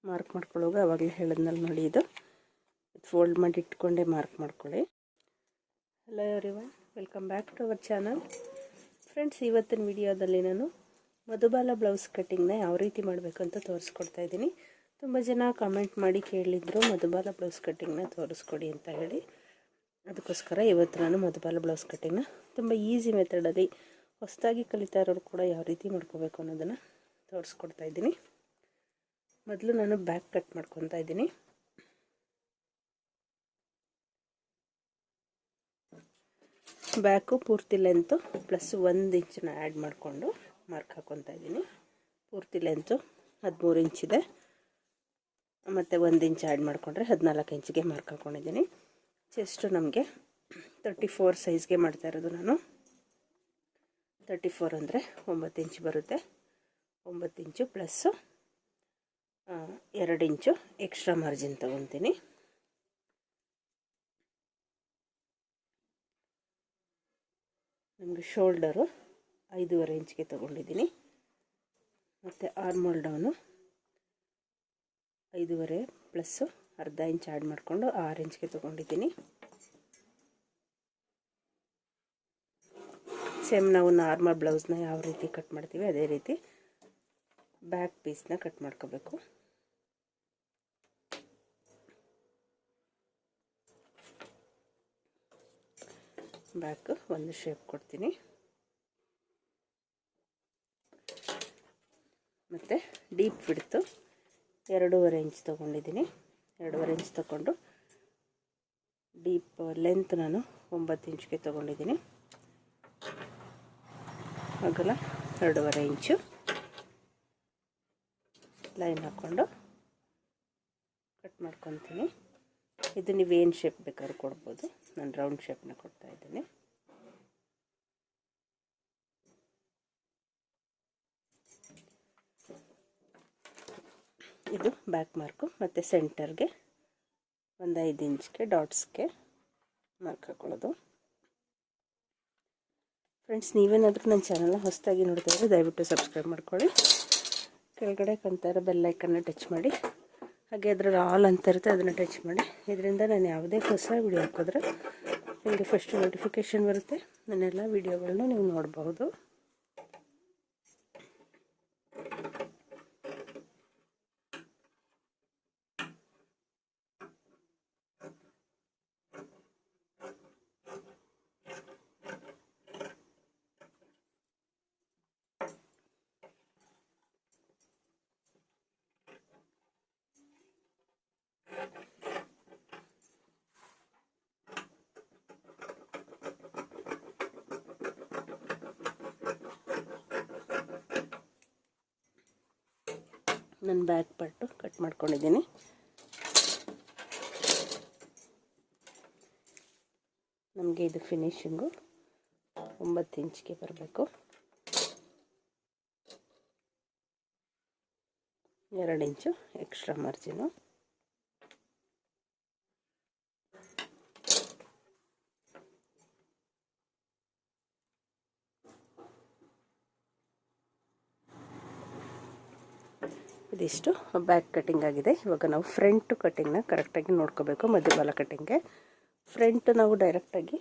Mark ಮಾಡ್ಕೊಳ್ಳೋವಾಗ ಆವಾಗಲೇ ಹೇಳಿದ್ನಲ್ಲ ನೋಡಿ, ಇದು ಫೋಲ್ಡ್ ಮಾಡಿ ಇಟ್ಕೊಂಡೇ ಮಾರ್ಕ್ ಮಾಡ್ಕೊಳ್ಳಿ. Hello everyone, welcome back to our channel. Friends, ಇವತ್ತಿನ ವಿಡಿಯೋದಲ್ಲಿ ನಾನು ಮಧುಬಾಲ ಬ್ಲೌಸ್ ಕಟ್ಟಿಂಗ್ನ ಯಾವ ರೀತಿ ಮಾಡಬೇಕು ಅಂತ ತೋರಿಸ್ಕೊಡ್ತಾ ಇದ್ದೀನಿ. ತುಂಬ ಜನ ಕಮೆಂಟ್ ಮಾಡಿ ಕೇಳಿದ್ರು ಮಧುಬಾಲ ಬ್ಲೌಸ್ ಕಟ್ಟಿಂಗ್ನ ತೋರಿಸ್ಕೊಡಿ ಅಂತ ಹೇಳಿ. ಅದಕ್ಕೋಸ್ಕರ ಇವತ್ತು ನಾನು ಮಧುಬಾಲ ಬ್ಲೌಸ್ ಕಟ್ಟಿಂಗ್ನ ತುಂಬ ಈಸಿ ಮೆಥಡಲ್ಲಿ ಹೊಸದಾಗಿ ಕಲಿತಾ ಇರೋರು ಕೂಡ ಯಾವ ರೀತಿ ಮಾಡ್ಕೋಬೇಕು ಅನ್ನೋದನ್ನು ತೋರಿಸ್ಕೊಡ್ತಾ ಇದ್ದೀನಿ. ಮೊದಲು ನಾನು ಬ್ಯಾಕ್ ಕಟ್ ಮಾಡ್ಕೊತಾ ಇದ್ದೀನಿ. ಬ್ಯಾಕು ಪೂರ್ತಿ ಲೆಂತು ಪ್ಲಸ್ 1 ಇಂಚನ್ನ ಆ್ಯಡ್ ಮಾಡಿಕೊಂಡು ಮಾರ್ಕ್ ಹಾಕ್ಕೊತಾ ಇದ್ದೀನಿ. ಪೂರ್ತಿ ಲೆಂತು 13 ಇಂಚಿದೆ, ಮತ್ತು 1 ಇಂಚ್ ಆ್ಯಡ್ ಮಾಡಿಕೊಂಡ್ರೆ 14 ಇಂಚಿಗೆ ಮಾರ್ಕ್ ಹಾಕ್ಕೊಂಡಿದ್ದೀನಿ. ಚೆಸ್ಟು ನಮಗೆ 34 ಸೈಜ್ಗೆ ಮಾಡ್ತಾ ಇರೋದು ನಾನು. 34 ಅಂದರೆ 9 ಇಂಚು ಬರುತ್ತೆ. 9 ಇಂಚು ಪ್ಲಸ್ಸು 2 ಇಂಚು ಎಕ್ಸ್ಟ್ರಾ ಮಾರ್ಜಿನ್ ತೊಗೊತೀನಿ. ನಮಗೆ ಶೋಲ್ಡರು 5.5 ಇಂಚ್ಗೆ ತೊಗೊಂಡಿದ್ದೀನಿ. ಮತ್ತು ಆರ್ಮೋಲ್ ಡೌನು 5.5 ಪ್ಲಸ್ಸು ಅರ್ಧ ಇಂಚ್ ಆ್ಯಡ್ ಮಾಡಿಕೊಂಡು 6 ಇಂಚ್ಗೆ ತೊಗೊಂಡಿದ್ದೀನಿ. ಸೇಮ್ ನಾವು ನಾರ್ಮಲ್ ಬ್ಲೌಸ್ನ ಯಾವ ರೀತಿ ಕಟ್ ಮಾಡ್ತೀವಿ ಅದೇ ರೀತಿ ಬ್ಯಾಕ್ ಪೀಸ್ನ ಕಟ್ ಮಾಡ್ಕೋಬೇಕು. ಬ್ಯಾಕ್ ಒಂದು ಶೇಪ್ ಕೊಡ್ತೀನಿ. ಮತ್ತು ಡೀಪ್ ಬಿಡ್ತು 2.5 ಇಂಚ್ ತೊಗೊಂಡಿದ್ದೀನಿ. 2.5 ಇಂಚ್ ತೊಗೊಂಡು ಡೀಪ್ ಲೆಂತ್ ನಾನು 9 ಇಂಚ್ಗೆ ತೊಗೊಂಡಿದ್ದೀನಿ. ಅಗಲ 2.5 ಇಂಚು ಲೈನ್ ಹಾಕ್ಕೊಂಡು ಕಟ್ ಮಾಡ್ಕೊತೀನಿ. ಇದು ನೀವೇನು ಶೇಪ್ ಬೇಕಾದ್ರೂ ಕೊಡ್ಬೋದು. ನಾನು ರೌಂಡ್ ಶೇಪ್ನ ಕೊಡ್ತಾ ಇದ್ದೀನಿ. ಇದು ಬ್ಯಾಕ್ ಮಾರ್ಕು. ಮತ್ತು ಸೆಂಟರ್ಗೆ ಒಂದು 5 ಇಂಚ್ಗೆ ಡಾಟ್ಸ್ಗೆ ಮಾರ್ಕ್ ಹಾಕೊಳ್ಳೋದು. ಫ್ರೆಂಡ್ಸ್, ನೀವೇನಾದರೂ ನನ್ನ ಚಾನಲ್ನ ಹೊಸದಾಗಿ ನೋಡ್ತಾ ಇದ್ದರೆ ದಯವಿಟ್ಟು ಸಬ್ಸ್ಕ್ರೈಬ್ ಮಾಡ್ಕೊಳ್ಳಿ. ಕೆಳಗಡೆ ಕಾಣ್ತಾ ಇರೋ ಬೆಲ್ ಐಕನ್ನ ಟಚ್ ಮಾಡಿ, ಹಾಗೆ ಅದರಲ್ಲಿ ಆಲ್ ಅಂತ ಇರುತ್ತೆ ಅದನ್ನು ಟಚ್ ಮಾಡಿ. ಇದರಿಂದ ನಾನು ಯಾವುದೇ ಹೊಸ ವಿಡಿಯೋ ಹಾಕಿದ್ರೆ ನಿಮಗೆ ಫಸ್ಟ್ ನೋಟಿಫಿಕೇಷನ್ ಬರುತ್ತೆ. ನನ್ನೆಲ್ಲ ವಿಡಿಯೋಗಳನ್ನ ನೀವು ನೋಡಬಹುದು. ನಾನು ಬ್ಯಾಕ್ ಪಾರ್ಟು ಕಟ್ ಮಾಡ್ಕೊಂಡಿದ್ದೀನಿ. ನಮಗೆ ಇದು ಫಿನಿಶಿಂಗು 9 ಇಂಚ್ಗೆ ಬರಬೇಕು. 2 ಇಂಚು ಎಕ್ಸ್ಟ್ರಾ ಮಾರ್ಜಿನು. ಇದಿಷ್ಟು ಬ್ಯಾಕ್ ಕಟ್ಟಿಂಗ್ ಆಗಿದೆ. ಇವಾಗ ನಾವು ಫ್ರಂಟ್ ಕಟ್ಟಿಂಗ್ನ ಕರೆಕ್ಟಾಗಿ ನೋಡ್ಕೋಬೇಕು. ಮಧುಬಾಲ ಕಟ್ಟಿಂಗ್ಗೆ ಫ್ರಂಟ್ ನಾವು ಡೈರೆಕ್ಟಾಗಿ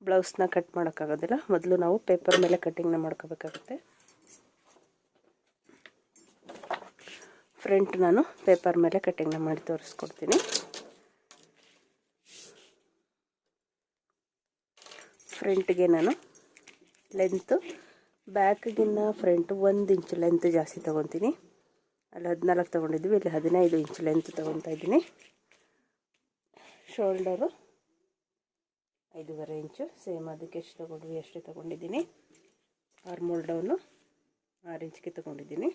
ಬ್ಲೌಸ್ನ ಕಟ್ ಮಾಡೋಕ್ಕಾಗೋದಿಲ್ಲ. ಮೊದಲು ನಾವು ಪೇಪರ್ ಮೇಲೆ ಕಟ್ಟಿಂಗ್ನ ಮಾಡ್ಕೋಬೇಕಾಗುತ್ತೆ. ಫ್ರಂಟ್ ನಾನು ಪೇಪರ್ ಮೇಲೆ ಕಟ್ಟಿಂಗ್ನ ಮಾಡಿ ತೋರಿಸ್ಕೊಡ್ತೀನಿ. ಫ್ರಂಟ್ಗೆ ನಾನು ಲೆಂತು ಬ್ಯಾಕ್ಗಿನ್ನ ಫ್ರಂಟ್ 1 ಇಂಚ್ ಲೆಂತ್ ಜಾಸ್ತಿ ತೊಗೊತೀನಿ. ಅಲ್ಲಿ 14 ತೊಗೊಂಡಿದ್ವಿ, ಇಲ್ಲಿ 15 ಇಂಚ್ ಲೆಂತ್ ತೊಗೊತಾ ಇದ್ದೀನಿ. ಶೋಲ್ಡರು 5.5 ಇಂಚು, ಸೇಮ್ ಅದಕ್ಕೆ ಎಷ್ಟು ತೊಗೊಂಡ್ವಿ ಅಷ್ಟೇ ತೊಗೊಂಡಿದ್ದೀನಿ. ಆರ್ಮೋಲ್ ಡೌನು 6 ಇಂಚ್ಗೆ ತೊಗೊಂಡಿದ್ದೀನಿ.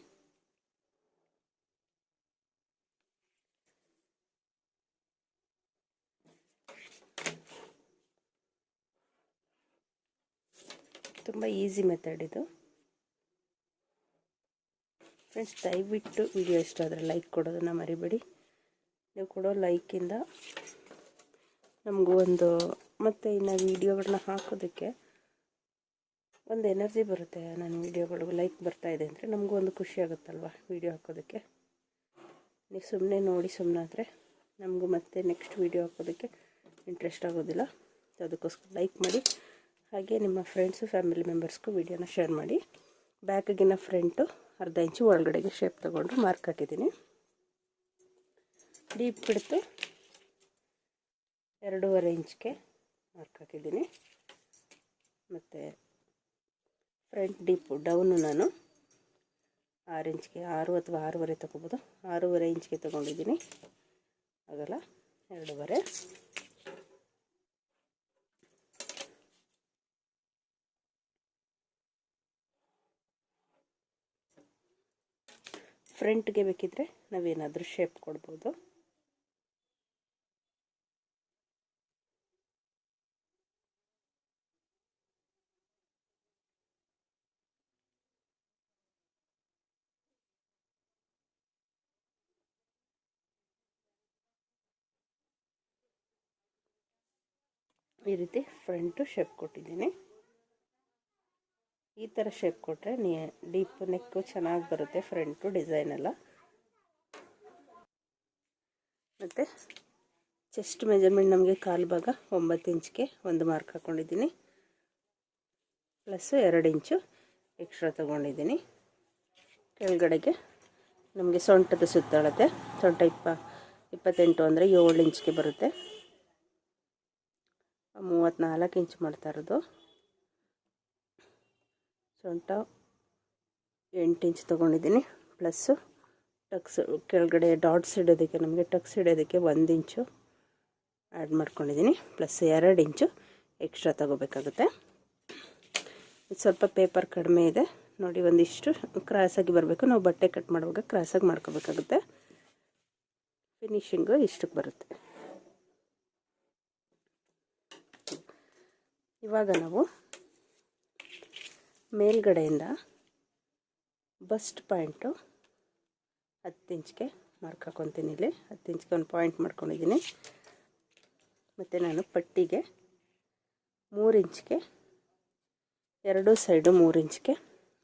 ತುಂಬ ಈಸಿ ಮೆಥಡ್ ಇದು. ಫ್ರೆಂಡ್ಸ್, ದಯವಿಟ್ಟು ವಿಡಿಯೋ ಇಷ್ಟ ಆದರೆ ಲೈಕ್ ಕೊಡೋದನ್ನು ಮರಿಬೇಡಿ. ನೀವು ಕೊಡೋ ಲೈಕಿಂದ ನಮಗೂ ಒಂದು ಮತ್ತು ಇನ್ನು ವೀಡಿಯೋಗಳನ್ನ ಹಾಕೋದಕ್ಕೆ ಒಂದು ಎನರ್ಜಿ ಬರುತ್ತೆ. ನನ್ನ ವೀಡಿಯೋಗಳು ಲೈಕ್ ಬರ್ತಾಯಿದೆ ಅಂದರೆ ನಮಗೂ ಒಂದು ಖುಷಿ ಆಗುತ್ತಲ್ವ ವೀಡಿಯೋ ಹಾಕೋದಕ್ಕೆ. ನೀವು ಸುಮ್ಮನೆ ನೋಡಿ ಸುಮ್ಮನಾದರೆ ನಮಗೂ ಮತ್ತೆ ನೆಕ್ಸ್ಟ್ ವೀಡಿಯೋ ಹಾಕೋದಕ್ಕೆ ಇಂಟ್ರೆಸ್ಟ್ ಆಗೋದಿಲ್ಲ. ಅದಕ್ಕೋಸ್ಕರ ಲೈಕ್ ಮಾಡಿ, ಹಾಗೆ ನಿಮ್ಮ ಫ್ರೆಂಡ್ಸು ಫ್ಯಾಮಿಲಿ ಮೆಂಬರ್ಸ್ಗೂ ವೀಡಿಯೋನ ಶೇರ್ ಮಾಡಿ. ಬ್ಯಾಕಿಗಿನ ಫ್ರಂಟು ಅರ್ಧ ಇಂಚು ಒಳಗಡೆಗೆ ಶೇಪ್ ತೊಗೊಂಡು ಮಾರ್ಕ್ ಹಾಕಿದ್ದೀನಿ. ಡೀಪ್ ಬಿಡ್ತು 2.5 ಇಂಚ್ಗೆ ಮಾರ್ಕ್ ಹಾಕಿದ್ದೀನಿ. ಮತ್ತು ಫ್ರಂಟ್ ಡೀಪು ಡೌನು ನಾನು 6 ಇಂಚ್ಗೆ 6 ಅಥವಾ 6.5 ತೊಗೋಬೋದು. 6.5 ಇಂಚ್ಗೆ ತೊಗೊಂಡಿದ್ದೀನಿ. ಅಗಲ 2.5. ಫ್ರಂಟ್ಗೆ ಬೇಕಿದ್ದರೆ ನಾವೇನಾದರೂ ಶೇಪ್ ಕೊಡ್ಬೋದು. ಈ ರೀತಿ ಫ್ರಂಟು ಶೇಪ್ ಕೊಟ್ಟಿದ್ದೀನಿ. ಈ ಥರ ಶೇಪ್ ಕೊಟ್ಟರೆ ಡೀಪ್ ನೆಕ್ಕು ಚೆನ್ನಾಗಿ ಬರುತ್ತೆ ಫ್ರಂಟು ಡಿಸೈನ್ ಎಲ್ಲ. ಮತ್ತು ಚೆಸ್ಟ್ ಮೆಜರ್ಮೆಂಟ್ ನಮಗೆ ಕಾಲು ಭಾಗ 9 ಇಂಚ್ಗೆ ಒಂದು ಮಾರ್ಕ್ ಹಾಕ್ಕೊಂಡಿದ್ದೀನಿ. ಪ್ಲಸ್ಸು 2 ಇಂಚು ಎಕ್ಸ್ಟ್ರಾ ತೊಗೊಂಡಿದ್ದೀನಿ. ಕೆಳಗಡೆಗೆ ನಮಗೆ ಸೊಂಟದ ಸುತ್ತಳತೆ, ಸೊಂಟ 28 ಅಂದರೆ 7 ಇಂಚ್ಗೆ ಬರುತ್ತೆ. 34 ಇಂಚ್ ಮಾಡ್ತಾ ಇರೋದು. ಸೊಂಟ 8 ಇಂಚ್ ತೊಗೊಂಡಿದ್ದೀನಿ. ಪ್ಲಸ್ಸು ಟಕ್ಸ್ ಕೆಳಗಡೆ ಡಾಟ್ಸ್ ಇಡೋದಕ್ಕೆ, ನಮಗೆ ಟಕ್ಸ್ ಇಡೋದಕ್ಕೆ 1 ಇಂಚು ಆ್ಯಡ್ ಮಾಡ್ಕೊಂಡಿದ್ದೀನಿ. ಪ್ಲಸ್ 2 ಇಂಚು ಎಕ್ಸ್ಟ್ರಾ ತೊಗೋಬೇಕಾಗುತ್ತೆ. ಇದು ಸ್ವಲ್ಪ ಪೇಪರ್ ಕಡಿಮೆ ಇದೆ ನೋಡಿ, ಒಂದಿಷ್ಟು ಕ್ರಾಸಾಗಿ ಬರಬೇಕು. ನಾವು ಬಟ್ಟೆ ಕಟ್ ಮಾಡುವಾಗ ಕ್ರಾಸಾಗಿ ಮಾಡ್ಕೋಬೇಕಾಗುತ್ತೆ. ಫಿನಿಶಿಂಗು ಇಷ್ಟಕ್ಕೆ ಬರುತ್ತೆ. ಇವಾಗ ನಾವು ಮೇಲ್ಗಡೆಯಿಂದ ಬಸ್ಟ್ ಪಾಯಿಂಟು 10 ಇಂಚ್ಗೆ ಮಾರ್ಕ್ ಹಾಕ್ಕೊತೀನಿ. ಇಲ್ಲಿ 10 ಇಂಚ್ಗೆ ಒಂದು ಪಾಯಿಂಟ್ ಮಾಡ್ಕೊಂಡಿದ್ದೀನಿ. ಮತ್ತು ನಾನು ಪಟ್ಟಿಗೆ 3 ಇಂಚ್ಗೆ ಎರಡೂ ಸೈಡು 3 ಇಂಚ್ಗೆ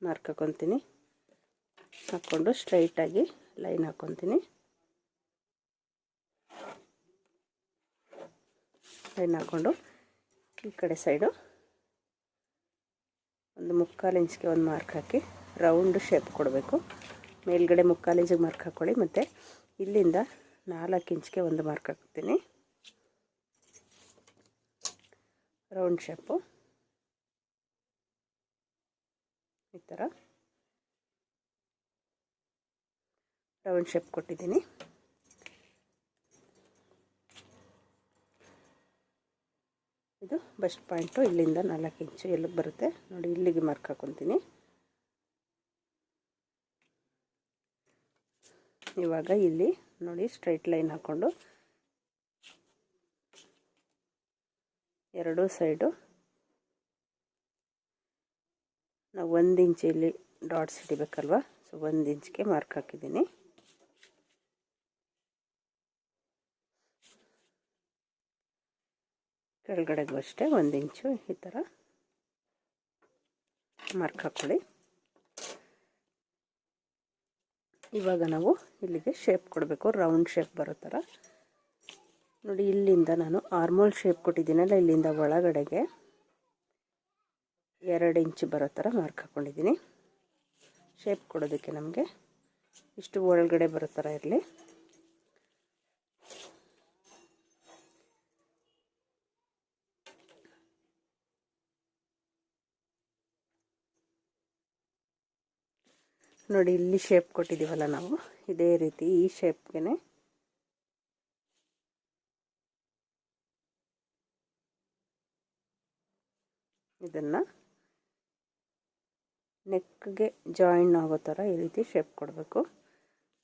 ಮಾರ್ಕ್ ಹಾಕ್ಕೊತೀನಿ. ಹಾಕ್ಕೊಂಡು ಸ್ಟ್ರೈಟಾಗಿ ಲೈನ್ ಹಾಕ್ಕೊತೀನಿ. ಲೈನ್ ಹಾಕ್ಕೊಂಡು ಈ ಕಡೆ ಸೈಡು ಒಂದು 3/4 ಇಂಚ್ಗೆ ಒಂದು ಮಾರ್ಕ್ ಹಾಕಿ ರೌಂಡ್ ಶೇಪ್ ಕೊಡಬೇಕು. ಮೇಲ್ಗಡೆ 3/4 ಇಂಚಿಗೆ ಮಾರ್ಕ್ ಹಾಕ್ಕೊಳ್ಳಿ. ಮತ್ತು ಇಲ್ಲಿಂದ 4 ಇಂಚ್ಗೆ ಒಂದು ಮಾರ್ಕ್ ಹಾಕ್ತೀನಿ. ರೌಂಡ್ ಶೇಪು ಈ ಥರ ರೌಂಡ್ ಶೇಪ್ ಕೊಟ್ಟಿದ್ದೀನಿ. ಇದು ಬಸ್ಟ್ ಪಾಯಿಂಟು. ಇಲ್ಲಿಂದ 4 ಇಂಚು ಎಲ್ಲಿಗೆ ಬರುತ್ತೆ ನೋಡಿ, ಇಲ್ಲಿಗೆ ಮಾರ್ಕ್ ಹಾಕ್ಕೊತೀನಿ. ಇವಾಗ ಇಲ್ಲಿ ನೋಡಿ ಸ್ಟ್ರೈಟ್ ಲೈನ್ ಹಾಕ್ಕೊಂಡು ಎರಡೂ ಸೈಡು ನಾವು 1 ಇಂಚ್ ಇಲ್ಲಿ ಡಾಟ್ಸ್ ಹಿಡಿಬೇಕಲ್ವ, ಸೊ 1 ಇಂಚ್ಗೆ ಮಾರ್ಕ್ ಹಾಕಿದ್ದೀನಿ. ಕೆಳಗಡೆಗೂ ಅಷ್ಟೇ 1 ಇಂಚು ಈ ಥರ ಮಾರ್ಕ್ ಹಾಕ್ಕೊಳ್ಳಿ. ಇವಾಗ ನಾವು ಇಲ್ಲಿಗೆ ಶೇಪ್ ಕೊಡಬೇಕು, ರೌಂಡ್ ಶೇಪ್ ಬರೋ ಥರ ನೋಡಿ. ಇಲ್ಲಿಂದ ನಾನು ಆರ್ಮೋಲ್ ಶೇಪ್ ಕೊಟ್ಟಿದ್ದೀನಲ್ಲ, ಇಲ್ಲಿಂದ ಒಳಗಡೆಗೆ 2 ಇಂಚು ಬರೋ ಥರ ಮಾರ್ಕ್ ಹಾಕ್ಕೊಂಡಿದ್ದೀನಿ. ಶೇಪ್ ಕೊಡೋದಕ್ಕೆ ನಮಗೆ ಇಷ್ಟು ಒಳಗಡೆ ಬರೋ ಥರ ಇರಲಿ. ನೋಡಿ ಇಲ್ಲಿ ಶೇಪ್ ಕೊಟ್ಟಿದ್ದೀವಲ್ಲ ನಾವು, ಇದೇ ರೀತಿ ಈ ಶೇಪ್ಗೆ ಇದನ್ನು ನೆಕ್ಗೆ ಜಾಯಿನ್ ಆಗೋ ಥರ ಈ ರೀತಿ ಶೇಪ್ ಕೊಡಬೇಕು.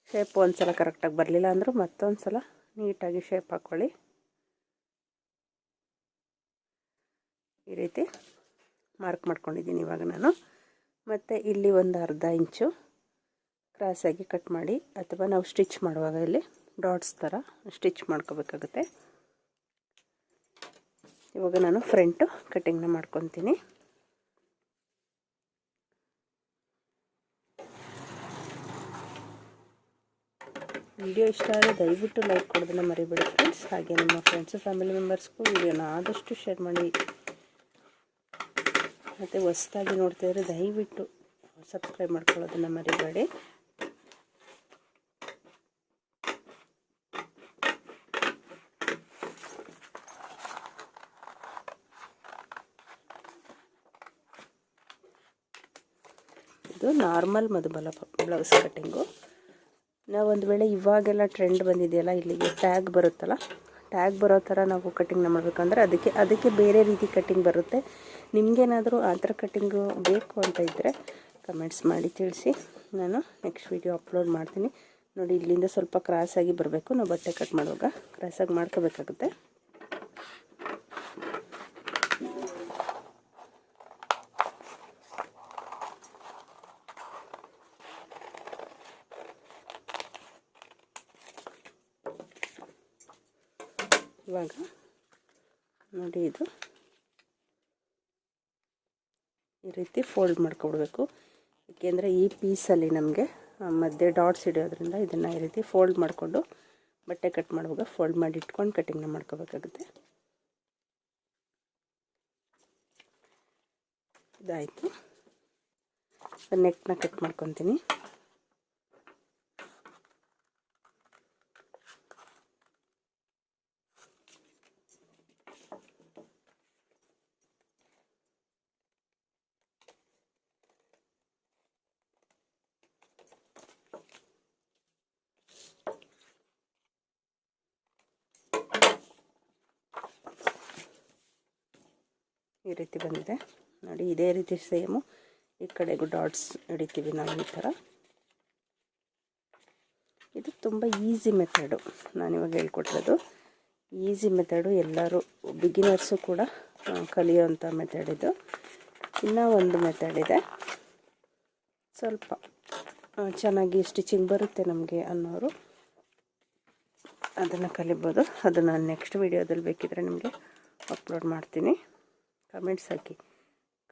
ಶೇಪ್ ಒಂದು ಸಲ ಕರೆಕ್ಟಾಗಿ ಬರಲಿಲ್ಲ ಅಂದರೂ ಮತ್ತೊಂದು ಸಲ ನೀಟಾಗಿ ಶೇಪ್ ಹಾಕ್ಕೊಳ್ಳಿ. ಈ ರೀತಿ ಮಾರ್ಕ್ ಮಾಡ್ಕೊಂಡಿದ್ದೀನಿ ಇವಾಗ ನಾನು. ಮತ್ತು ಇಲ್ಲಿ ಒಂದು ಅರ್ಧ ಇಂಚು ಕ್ರಾಸಾಗಿ ಕಟ್ ಮಾಡಿ, ಅಥವಾ ನಾವು ಸ್ಟಿಚ್ ಮಾಡುವಾಗ ಇಲ್ಲಿ ಡಾಟ್ಸ್ ಥರ ಸ್ಟಿಚ್ ಮಾಡ್ಕೋಬೇಕಾಗುತ್ತೆ. ಇವಾಗ ನಾನು ಫ್ರಂಟು ಕಟ್ಟಿಂಗ್ನ ಮಾಡ್ಕೊತೀನಿ. ವಿಡಿಯೋ ಇಷ್ಟ ಆದರೆ ದಯವಿಟ್ಟು ಲೈಕ್ ಕೊಡೋದನ್ನು ಮರಿಬೇಡಿ ಫ್ರೆಂಡ್ಸ್. ಹಾಗೆ ನಿಮ್ಮ ಫ್ರೆಂಡ್ಸು ಫ್ಯಾಮಿಲಿ ಮೆಂಬರ್ಸ್ಗೂ ವಿಡಿಯೋನ ಆದಷ್ಟು ಶೇರ್ ಮಾಡಿ. ಮತ್ತು ಹೊಸ್ದಾಗಿ ನೋಡ್ತಾ ಇದ್ದರೆ ದಯವಿಟ್ಟು ಸಬ್ಸ್ಕ್ರೈಬ್ ಮಾಡ್ಕೊಳ್ಳೋದನ್ನು ಮರಿಬೇಡಿ. ಇದು ನಾರ್ಮಲ್ ಮಧುಬಾಲ ಬ್ಲೌಸ್ ಕಟ್ಟಿಂಗು. ನಾವು ಒಂದು ವೇಳೆ ಇವಾಗೆಲ್ಲ ಟ್ರೆಂಡ್ ಬಂದಿದೆಯಲ್ಲ, ಇಲ್ಲಿಗೆ ಟ್ಯಾಗ್ ಬರುತ್ತಲ್ಲ, ಟ್ಯಾಗ್ ಬರೋ ಥರ ನಾವು ಕಟ್ಟಿಂಗ್ನ ಮಾಡಬೇಕಂದ್ರೆ ಅದಕ್ಕೆ ಬೇರೆ ರೀತಿ ಕಟ್ಟಿಂಗ್ ಬರುತ್ತೆ. ನಿಮಗೇನಾದರೂ ಆ ಥರ ಕಟ್ಟಿಂಗು ಬೇಕು ಅಂತ ಇದ್ದರೆ ಕಮೆಂಟ್ಸ್ ಮಾಡಿ ತಿಳಿಸಿ. ನಾನು ನೆಕ್ಸ್ಟ್ ವಿಡಿಯೋ ಅಪ್ಲೋಡ್ ಮಾಡ್ತೀನಿ. ನೋಡಿ, ಇಲ್ಲಿಂದ ಸ್ವಲ್ಪ ಕ್ರಾಸಾಗಿ ಬರಬೇಕು. ನಾವು ಬಟ್ಟೆ ಕಟ್ ಮಾಡುವಾಗ ಕ್ರಾಸಾಗಿ ಮಾಡ್ಕೋಬೇಕಾಗುತ್ತೆ. ಇವಾಗ ನೋಡಿ, ಇದು ಈ ರೀತಿ ಫೋಲ್ಡ್ ಮಾಡ್ಕೊಬಿಡ್ಬೇಕು. ಏಕೆಂದರೆ ಈ ಪೀಸಲ್ಲಿ ನಮಗೆ ಮಧ್ಯೆ ಡಾಟ್ಸ್ ಹಿಡಿಯೋದ್ರಿಂದ ಇದನ್ನು ಈ ರೀತಿ ಫೋಲ್ಡ್ ಮಾಡಿಕೊಂಡು ಬಟ್ಟೆ ಕಟ್ ಮಾಡುವಾಗ ಫೋಲ್ಡ್ ಮಾಡಿ ಇಟ್ಕೊಂಡು ಕಟ್ಟಿಂಗ್ನ ಮಾಡ್ಕೋಬೇಕಾಗುತ್ತೆ. ಇದಾಯಿತು. ನೆಕ್ನ ಕಟ್ ಮಾಡ್ಕೊತೀನಿ. ಈ ರೀತಿ ಬಂದಿದೆ ನೋಡಿ. ಇದೇ ರೀತಿ ಸೇಮು ಈ ಕಡೆಗೂ ಡಾಟ್ಸ್ ಹಿಡಿತೀವಿ ನಾವು ಈ ಥರ. ಇದು ತುಂಬ ಈಸಿ ಮೆಥಡು, ನಾನಿವಾಗ ಹೇಳ್ಕೊಟ್ಟಿರೋದು ಈಸಿ ಮೆಥಡು. ಎಲ್ಲರೂ ಬಿಗಿನರ್ಸು ಕೂಡ ಕಲಿಯೋವಂಥ ಮೆಥಡ್ ಇದು. ಇನ್ನೂ ಒಂದು ಮೆಥಡ್ ಇದೆ, ಸ್ವಲ್ಪ ಚೆನ್ನಾಗಿ ಸ್ಟಿಚಿಂಗ್ ಬರುತ್ತೆ ನಮಗೆ ಅನ್ನೋರು ಅದನ್ನು ಕಲಿಬೋದು. ಅದು ನಾನು ನೆಕ್ಸ್ಟ್ ವಿಡಿಯೋದಲ್ಲಿ ಬೇಕಿದ್ರೆ ನಿಮಗೆ ಅಪ್ಲೋಡ್ ಮಾಡ್ತೀನಿ. ಕಮೆಂಟ್ಸ್ ಹಾಕಿ.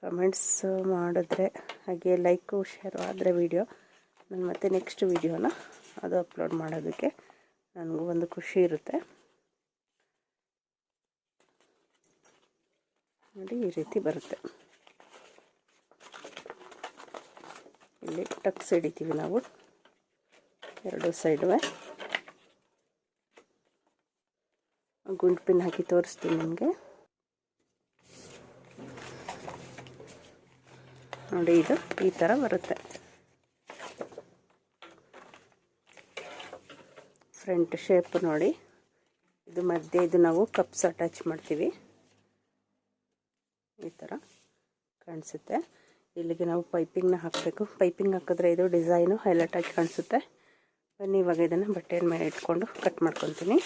ಕಮೆಂಟ್ಸ್ ಮಾಡಿದ್ರೆ, ಹಾಗೆ ಲೈಕು ಶೇರು ಆದರೆ ವಿಡಿಯೋ ನಾನು ಮತ್ತೆ ನೆಕ್ಸ್ಟ್ ವಿಡಿಯೋನ ಅದು ಅಪ್ಲೋಡ್ ಮಾಡೋದಕ್ಕೆ ನನಗೂ ಒಂದು ಖುಷಿ ಇರುತ್ತೆ. ನೋಡಿ, ಈ ರೀತಿ ಬರುತ್ತೆ. ಇಲ್ಲಿ ಟಕ್ಸ್ ಹಿಡಿತೀವಿ ನಾವು ಎರಡು ಸೈಡುವೆ. ಗುಂಡು ಪಿನ್ ಹಾಕಿ ತೋರಿಸ್ತೀನಿ ನಿಮಗೆ. ನೋಡಿ, ಇದು ಈ ಥರ ಬರುತ್ತೆ. ಫ್ರಂಟ್ ಶೇಪ್ ನೋಡಿ, ಇದು ಮಧ್ಯೆ ಇದು ನಾವು ಕಪ್ಸ್ ಅಟ್ಯಾಚ್ ಮಾಡ್ತೀವಿ. ಈ ಥರ ಕಾಣಿಸುತ್ತೆ. ಇಲ್ಲಿಗೆ ನಾವು ಪೈಪಿಂಗ್ನ ಹಾಕಬೇಕು. ಪೈಪಿಂಗ್ ಹಾಕಿದ್ರೆ ಇದು ಡಿಸೈನು ಹೈಲೈಟ್ ಆಗಿ ಕಾಣಿಸುತ್ತೆ. ಬನ್ನಿ, ಇವಾಗ ಇದನ್ನು ಬಟ್ಟೆಯ ಮೇಲೆ ಇಟ್ಕೊಂಡು ಕಟ್ ಮಾಡ್ಕೊತೀನಿ.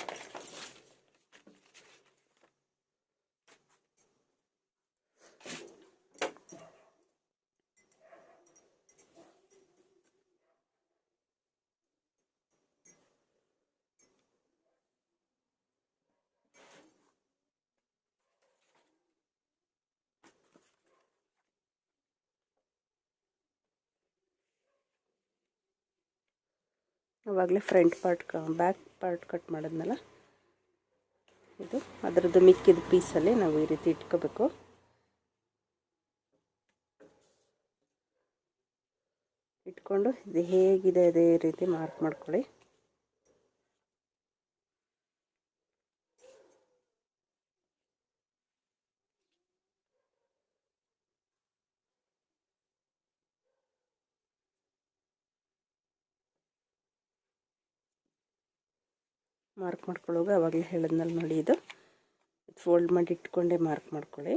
ಆವಾಗಲೇ front part back part cut ಮಾಡಿದ್ನಲ್ಲ, ಇದು ಅದರದ್ದು ಮಿಕ್ಕಿದ ಪೀಸಲ್ಲಿ ನಾವು ಈ ರೀತಿ ಇಟ್ಕೋಬೇಕು. ಇಟ್ಕೊಂಡು ಇದು ಹೇಗಿದೆ ಅದೇ ರೀತಿ ಮಾರ್ಕ್ ಮಾಡ್ಕೊಳ್ಳಿ. ಮಾರ್ಕ್ ಮಾಡ್ಕೊಳ್ಳೋವಾಗ ಆವಾಗಲೇ ಹೇಳಿದ್ನಲ್ಲಿ ನೋಡಿ, ಇದು ಫೋಲ್ಡ್ ಮಾಡಿ ಇಟ್ಕೊಂಡೇ ಮಾರ್ಕ್ ಮಾಡ್ಕೊಳ್ಳಿ.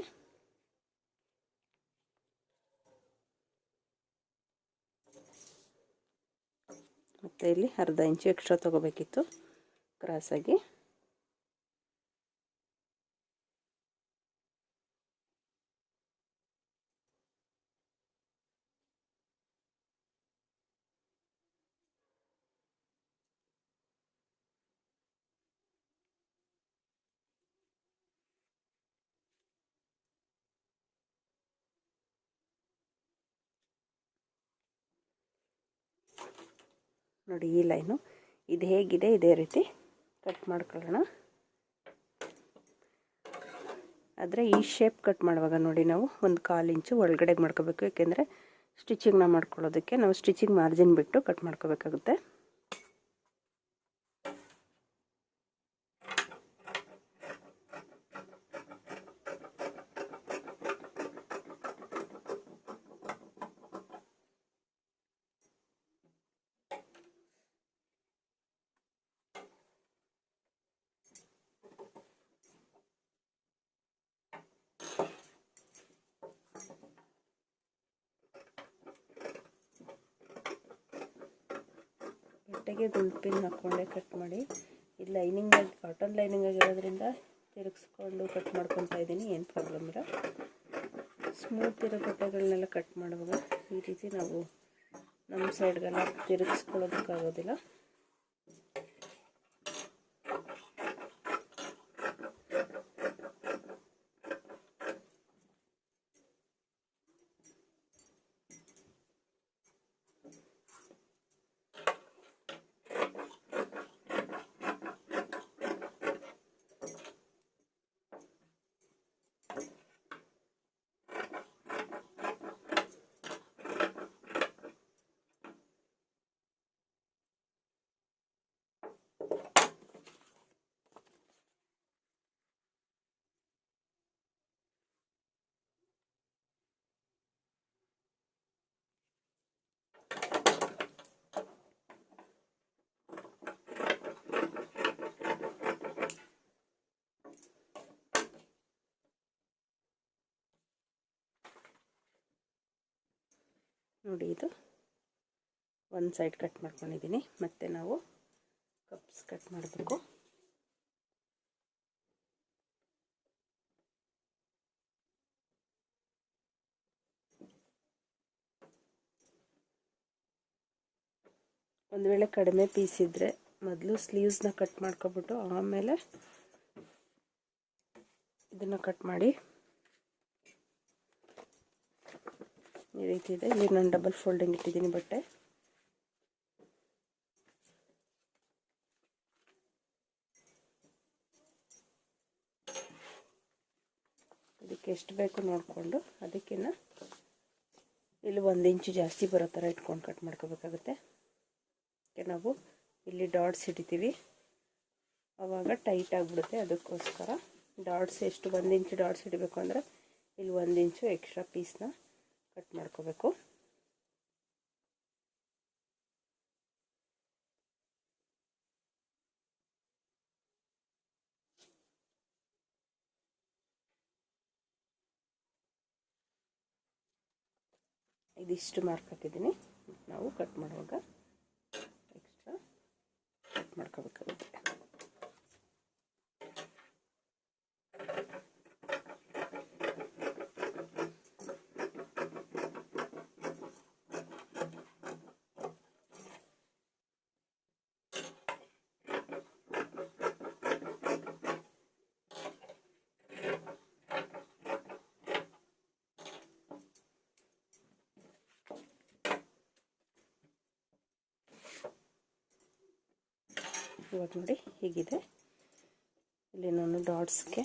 ಮತ್ತು ಇಲ್ಲಿ ಅರ್ಧ ಇಂಚು ಎಕ್ಸ್ಟ್ರಾ ತೊಗೋಬೇಕಿತ್ತು ಕ್ರಾಸಾಗಿ. ನೋಡಿ, ಈ ಲೈನು ಇದು ಹೇಗಿದೆ ಇದೇ ರೀತಿ ಕಟ್ ಮಾಡ್ಕೊಳ್ಳೋಣ. ಆದರೆ ಈ ಶೇಪ್ ಕಟ್ ಮಾಡುವಾಗ ನೋಡಿ ನಾವು 1/4 ಇಂಚು ಒಳಗಡೆ ಮಾಡ್ಕೋಬೇಕು. ಏಕೆಂದರೆ ಸ್ಟಿಚಿಂಗ್ನ ಮಾಡ್ಕೊಳ್ಳೋದಕ್ಕೆ ನಾವು ಸ್ಟಿಚಿಂಗ್ ಮಾರ್ಜಿನ್ ಬಿಟ್ಟು ಕಟ್ ಮಾಡ್ಕೋಬೇಕಾಗುತ್ತೆ. ಬಟ್ಟೆಗೆ ಗುಂಪಿನ ಹಾಕ್ಕೊಂಡೆ ಕಟ್ ಮಾಡಿ. ಇದು ಲೈನಿಂಗ್ ಆಗಿ ಕಾಟನ್ ಲೈನಿಂಗ್ ಆಗಿರೋದ್ರಿಂದ ತಿರುಗಿಸ್ಕೊಂಡು ಕಟ್ ಮಾಡ್ಕೊತಾ ಇದ್ದೀನಿ. ಏನು ಪ್ರಾಬ್ಲಮ್ ಇಲ್ಲ. ಸ್ಮೂತ್ ಇರೋ ಬಟ್ಟೆಗಳನ್ನೆಲ್ಲ ಕಟ್ ಮಾಡುವಾಗ ಈ ರೀತಿ ನಾವು ನಮ್ಮ ಸೈಡ್ಗೆಲ್ಲ ತಿರುಗಿಸ್ಕೊಳ್ಳೋದಕ್ಕಾಗೋದಿಲ್ಲ. ನೋಡಿ, ಇದು ಒಂದು ಸೈಡ್ ಕಟ್ ಮಾಡ್ಕೊಂಡಿದ್ದೀನಿ. ಮತ್ತು ನಾವು ಕಪ್ಸ್ ಕಟ್ ಮಾಡಬೇಕು. ಒಂದು ವೇಳೆ ಕಡಿಮೆ ಪೀಸ್ ಇದ್ದರೆ ಮೊದಲು ಸ್ಲೀವ್ಸ್ನ ಕಟ್ ಮಾಡ್ಕೊಬಿಟ್ಟು ಆಮೇಲೆ ಇದನ್ನು ಕಟ್ ಮಾಡಿ. ಈ ರೀತಿ ಇದೆ. ಇಲ್ಲಿ ನಾನು ಡಬಲ್ ಫೋಲ್ಡಿಂಗ್ ಇಟ್ಟಿದ್ದೀನಿ ಬಟ್ಟೆ. ಅದಕ್ಕೆ ಎಷ್ಟು ಬೇಕು ನೋಡಿಕೊಂಡು ಅದಕ್ಕಿಂತ ಇಲ್ಲಿ 1 ಇಂಚು ಜಾಸ್ತಿ ಬರೋ ಥರ ಇಟ್ಕೊಂಡು ಕಟ್ ಮಾಡ್ಕೋಬೇಕಾಗುತ್ತೆ. ನಾವು ಇಲ್ಲಿ ಡಾಟ್ಸ್ ಹಿಡಿತೀವಿ, ಆವಾಗ ಟೈಟ್ ಆಗಿಬಿಡುತ್ತೆ. ಅದಕ್ಕೋಸ್ಕರ ಡಾಟ್ಸ್ ಎಷ್ಟು 1 ಇಂಚು ಡಾಟ್ಸ್ ಹಿಡಿಬೇಕು ಅಂದರೆ ಇಲ್ಲಿ 1 ಇಂಚು ಎಕ್ಸ್ಟ್ರಾ ಪೀಸ್ನ ಕಟ್ ಮಾಡ್ಕೋಬೇಕು. ಇದಿಷ್ಟು ಮಾರ್ಕ್ ಹಾಕಿದ್ದೀನಿ. ನಾವು ಕಟ್ ಮಾಡುವಾಗ ಎಕ್ಸ್ಟ್ರಾ ಕಟ್ ಮಾಡ್ಕೋಬೇಕಾಗುತ್ತೆ. ಇವಾಗ ನೋಡಿ ಹೀಗಿದೆ. ಇಲ್ಲಿ ನಾನು ಡಾಟ್ಸ್ಗೆ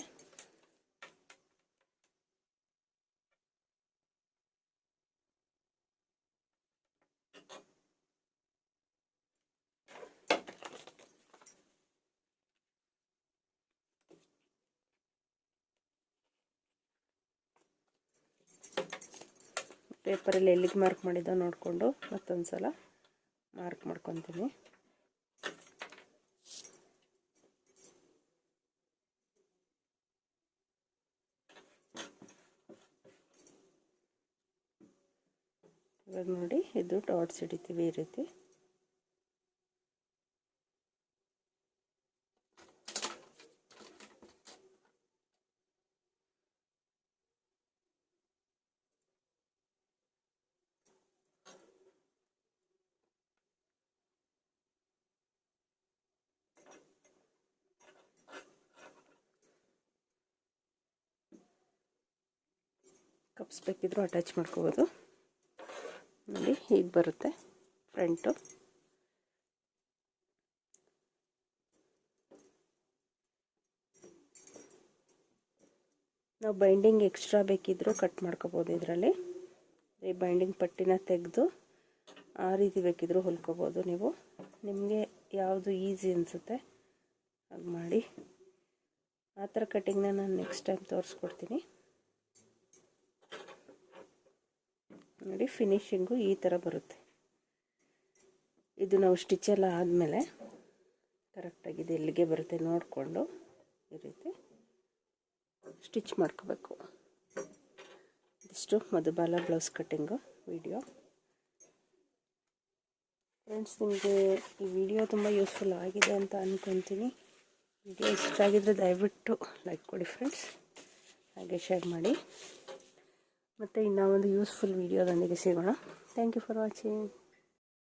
ಪೇಪರಲ್ಲಿ ಎಲ್ಲಿಗೆ ಮಾರ್ಕ್ ಮಾಡಿದ್ದೋ ನೋಡಿಕೊಂಡು ಮತ್ತೊಂದು ಸಲ ಮಾರ್ಕ್ ಮಾಡ್ಕೊತೀನಿ. ಇವಾಗ ನೋಡಿ ಇದು ಡಾಟ್ಸ್ ಹಿಡಿತೀವಿ ಈ ರೀತಿ. ಕಪ್ಸ್ ಬೇಕಿದ್ರೂ ಅಟ್ಯಾಚ್ ಮಾಡ್ಕೋಬೋದು. ನೋಡಿ ಹೀಗೆ ಬರುತ್ತೆ ಫ್ರಂಟು. ನಾವು ಬೈಂಡಿಂಗ್ ಎಕ್ಸ್ಟ್ರಾ ಬೇಕಿದ್ದರೂ ಕಟ್ ಮಾಡ್ಕೋಬೋದು. ಇದರಲ್ಲಿ ಈ ಬೈಂಡಿಂಗ್ ಪಟ್ಟಿನ ತೆಗೆದು ಆ ರೀತಿ ಬೇಕಿದ್ದರೂ ಹೊಲ್ಕೋಬೋದು. ನೀವು ನಿಮಗೆ ಯಾವುದು ಈಸಿ ಅನಿಸುತ್ತೆ ಹಾಗೆ ಮಾಡಿ. ಆ ಥರ ಕಟ್ಟಿಂಗ್ನ ನಾನು ನೆಕ್ಸ್ಟ್ ಟೈಮ್ ತೋರಿಸ್ಕೊಡ್ತೀನಿ. ನೋಡಿ ಫಿನಿಶಿಂಗು ಈ ಥರ ಬರುತ್ತೆ. ಇದು ನಾವು ಸ್ಟಿಚೆಲ್ಲ ಆದಮೇಲೆ ಕರೆಕ್ಟಾಗಿದೆ ಎಲ್ಲಿಗೆ ಬರುತ್ತೆ ನೋಡಿಕೊಂಡು ಈ ರೀತಿ ಸ್ಟಿಚ್ ಮಾಡ್ಕೋಬೇಕು. ಇದಿಷ್ಟು Madhubala blouse cutting video. Friends, ನಿಮಗೆ ಈ ವಿಡಿಯೋ ತುಂಬ ಯೂಸ್ಫುಲ್ ಆಗಿದೆ ಅಂತ ಅಂದ್ಕೊತೀನಿ. ವಿಡಿಯೋ ಇಷ್ಟ ಆಗಿದ್ದರೆ ದಯವಿಟ್ಟು ಲೈಕ್ ಕೊಡಿ ಫ್ರೆಂಡ್ಸ್, ಹಾಗೆ ಶೇರ್ ಮಾಡಿ. ಮತ್ತು ಇನ್ನೂ ಒಂದು ಯೂಸ್ಫುಲ್ ವಿಡಿಯೋದೊಂದಿಗೆ ಸಿಗೋಣ. Thank you for watching.